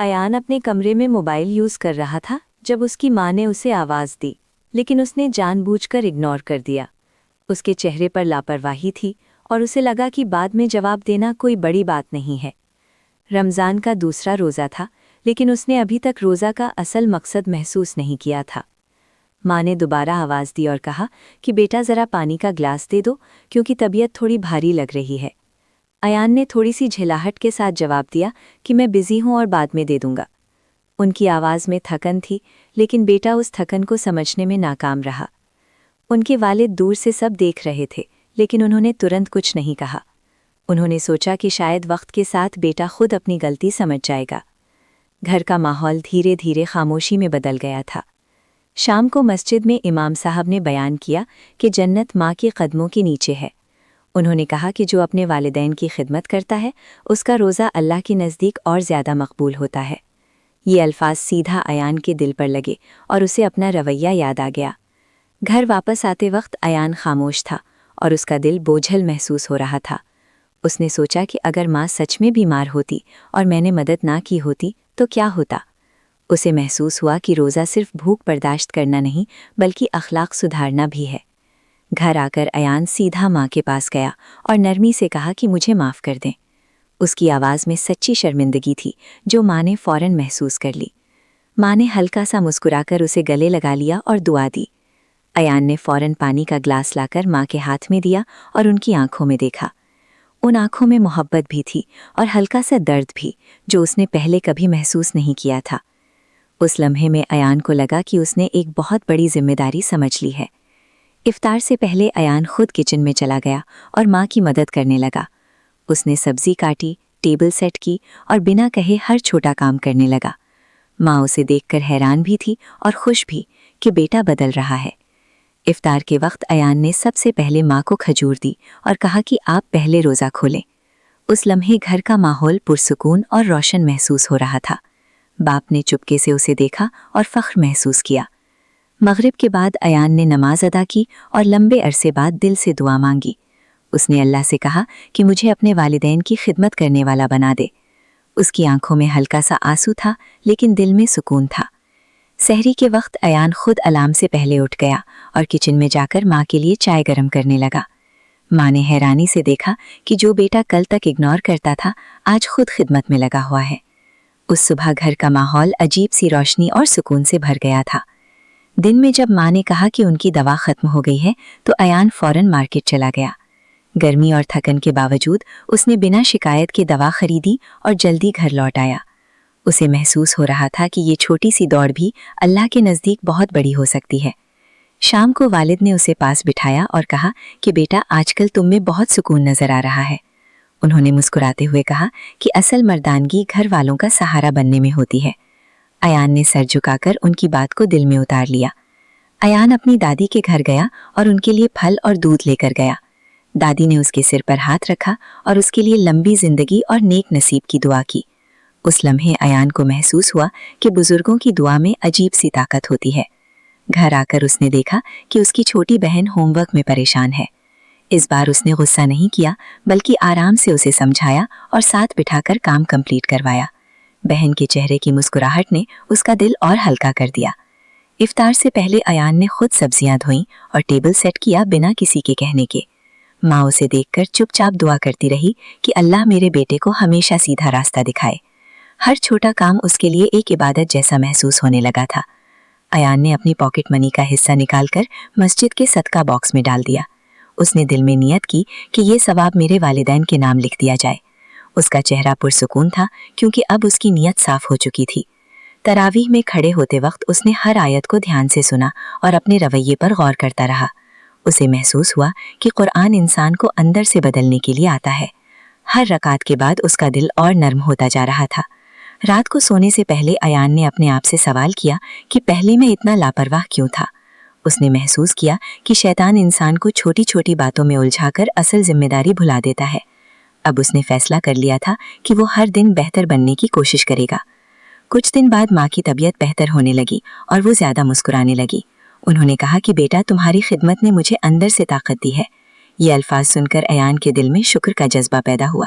ایان اپنے کمرے میں موبائل یوز کر رہا تھا جب اس کی ماں نے اسے آواز دی، لیکن اس نے جان بوجھ کر اگنور کر دیا۔ اس کے چہرے پر لاپرواہی تھی اور اسے لگا کہ بعد میں جواب دینا کوئی بڑی بات نہیں ہے۔ رمضان کا دوسرا روزہ تھا، لیکن اس نے ابھی تک روزہ کا اصل مقصد محسوس نہیں کیا تھا۔ ماں نے دوبارہ آواز دی اور کہا کہ بیٹا ذرا پانی کا گلاس دے دو کیونکہ طبیعت تھوڑی بھاری لگ رہی ہے۔ ایان نے تھوڑی سی جھلاہٹ کے ساتھ جواب دیا کہ میں بزی ہوں اور بعد میں دے دوں گا۔ ان کی آواز میں تھکن تھی، لیکن بیٹا اس تھکن کو سمجھنے میں ناکام رہا۔ ان کے والد دور سے سب دیکھ رہے تھے، لیکن انہوں نے ترنت کچھ نہیں کہا۔ انہوں نے سوچا کہ شاید وقت کے ساتھ بیٹا خود اپنی غلطی سمجھ جائے گا۔ گھر کا ماحول دھیرے دھیرے خاموشی میں بدل گیا تھا۔ شام کو مسجد میں امام صاحب نے بیان کیا کہ جنت ماں کے قدموں کے نیچے ہے۔ انہوں نے کہا کہ جو اپنے والدین کی خدمت کرتا ہے اس کا روزہ اللہ کے نزدیک اور زیادہ مقبول ہوتا ہے۔ یہ الفاظ سیدھا ایان کے دل پر لگے اور اسے اپنا رویہ یاد آ گیا۔ گھر واپس آتے وقت ایان خاموش تھا اور اس کا دل بوجھل محسوس ہو رہا تھا۔ اس نے سوچا کہ اگر ماں سچ میں بیمار ہوتی اور میں نے مدد نہ کی ہوتی تو کیا ہوتا؟ اسے محسوس ہوا کہ روزہ صرف بھوک برداشت کرنا نہیں بلکہ اخلاق سدھارنا بھی ہے۔ گھر آ کر ایان سیدھا ماں کے پاس گیا اور نرمی سے کہا کہ مجھے معاف کر دیں۔ اس کی آواز میں سچی شرمندگی تھی جو ماں نے فوراً محسوس کر لی۔ ماں نے ہلکا سا مسکرا کر اسے گلے لگا لیا اور دعا دی۔ ایان نے فوراً پانی کا گلاس لا کر ماں کے ہاتھ میں دیا اور ان کی آنکھوں میں دیکھا۔ ان آنکھوں میں محبت بھی تھی اور ہلکا سا درد بھی جو اس نے پہلے کبھی محسوس نہیں کیا تھا۔ اس لمحے میں ایان کو لگا کہ اس نے ایک بہت بڑی ذمہ داری سمجھ لی ہے۔ افطار سے پہلے ایان خود کچن میں چلا گیا اور ماں کی مدد کرنے لگا۔ اس نے سبزی کاٹی، ٹیبل سیٹ کی اور بنا کہے ہر چھوٹا کام کرنے لگا۔ ماں اسے دیکھ کر حیران بھی تھی اور خوش بھی کہ بیٹا بدل رہا ہے۔ افطار کے وقت ایان نے سب سے پہلے ماں کو کھجور دی اور کہا کہ آپ پہلے روزہ کھولیں۔ اس لمحے گھر کا ماحول پرسکون اور روشن محسوس ہو رہا تھا۔ باپ نے چپکے سے اسے دیکھا اور فخر محسوس کیا۔ مغرب کے بعد ایان نے نماز ادا کی اور لمبے عرصے بعد دل سے دعا مانگی۔ اس نے اللہ سے کہا کہ مجھے اپنے والدین کی خدمت کرنے والا بنا دے۔ اس کی آنکھوں میں ہلکا سا آنسو تھا، لیکن دل میں سکون تھا۔ سحری کے وقت ایان خود الارم سے پہلے اٹھ گیا اور کچن میں جا کر ماں کے لیے چائے گرم کرنے لگا۔ ماں نے حیرانی سے دیکھا کہ جو بیٹا کل تک اگنور کرتا تھا آج خود خدمت میں لگا ہوا ہے۔ اس صبح گھر کا ماحول عجیب سی روشنی اور سکون سے بھر گیا تھا۔ دن میں جب ماں نے کہا کہ ان کی دوا ختم ہو گئی ہے تو ایان فوراً مارکیٹ چلا گیا۔ گرمی اور تھکن کے باوجود اس نے بنا شکایت کے دوا خریدی اور جلدی گھر لوٹ آیا۔ اسے محسوس ہو رہا تھا کہ یہ چھوٹی سی دوڑ بھی اللہ کے نزدیک بہت بڑی ہو سکتی ہے۔ شام کو والد نے اسے پاس بٹھایا اور کہا کہ بیٹا آج کل تم میں بہت سکون نظر آ رہا ہے۔ انہوں نے مسکراتے ہوئے کہا کہ اصل مردانگی گھر والوں کا سہارا بننے میں ہوتی ہے۔ ایان نے سر جھکا کر ان کی بات کو دل میں اتار لیا۔ ایان اپنی دادی کے گھر گیا اور ان کے لیے پھل اور دودھ لے کر گیا۔ دادی نے اس کے سر پر ہاتھ رکھا اور اس کے لیے لمبی زندگی اور نیک نصیب کی دعا کی۔ اس لمحے ایان کو محسوس ہوا کہ بزرگوں کی دعا میں عجیب سی طاقت ہوتی ہے۔ گھر آ کر اس نے دیکھا کہ اس کی چھوٹی بہن ہوم ورک میں پریشان ہے۔ اس بار اس نے غصہ نہیں کیا بلکہ آرام سے اسے سمجھایا اور ساتھ بٹھا کر کام کمپلیٹ کروایا۔ بہن کے چہرے کی مسکراہٹ نے اس کا دل اور ہلکا کر دیا۔ افطار سے پہلے ایان نے خود سبزیاں دھوئیں اور ٹیبل سیٹ کیا بنا کسی کے کہنے کے۔ ماں اسے دیکھ کر چپ چاپ دعا کرتی رہی کہ اللہ میرے بیٹے کو ہمیشہ سیدھا راستہ دکھائے۔ ہر چھوٹا کام اس کے لیے ایک عبادت جیسا محسوس ہونے لگا تھا۔ ایان نے اپنی پاکٹ منی کا حصہ نکال کر مسجد کے صدقہ باکس میں ڈال دیا۔ اس نے دل میں نیت کی کہ یہ ثواب میرے والدین کے نام لکھ دیا جائے۔ اس کا چہرہ پرسکون تھا کیونکہ اب اس کی نیت صاف ہو چکی تھی۔ تراویح میں کھڑے ہوتے وقت اس نے ہر آیت کو دھیان سے سنا اور اپنے رویے پر غور کرتا رہا۔ اسے محسوس ہوا کہ قرآن انسان کو اندر سے بدلنے کے لیے آتا ہے۔ ہر رکعت کے بعد اس کا دل اور نرم ہوتا جا رہا تھا۔ رات کو سونے سے پہلے ایان نے اپنے آپ سے سوال کیا کہ پہلے میں اتنا لاپرواہ کیوں تھا؟ اس نے محسوس کیا کہ شیطان انسان کو چھوٹی چھوٹی باتوں میں الجھا کر اصل ذمہ داری بھلا دیتا ہے۔ اب اس نے فیصلہ کر لیا تھا کہ وہ ہر دن بہتر بننے کی کوشش کرے گا۔ کچھ دن بعد ماں کی طبیعت بہتر ہونے لگی اور وہ زیادہ مسکرانے لگی۔ انہوں نے کہا کہ بیٹا تمہاری خدمت نے مجھے اندر سے طاقت دی ہے۔ یہ الفاظ سن کر ایان کے دل میں شکر کا جذبہ پیدا ہوا۔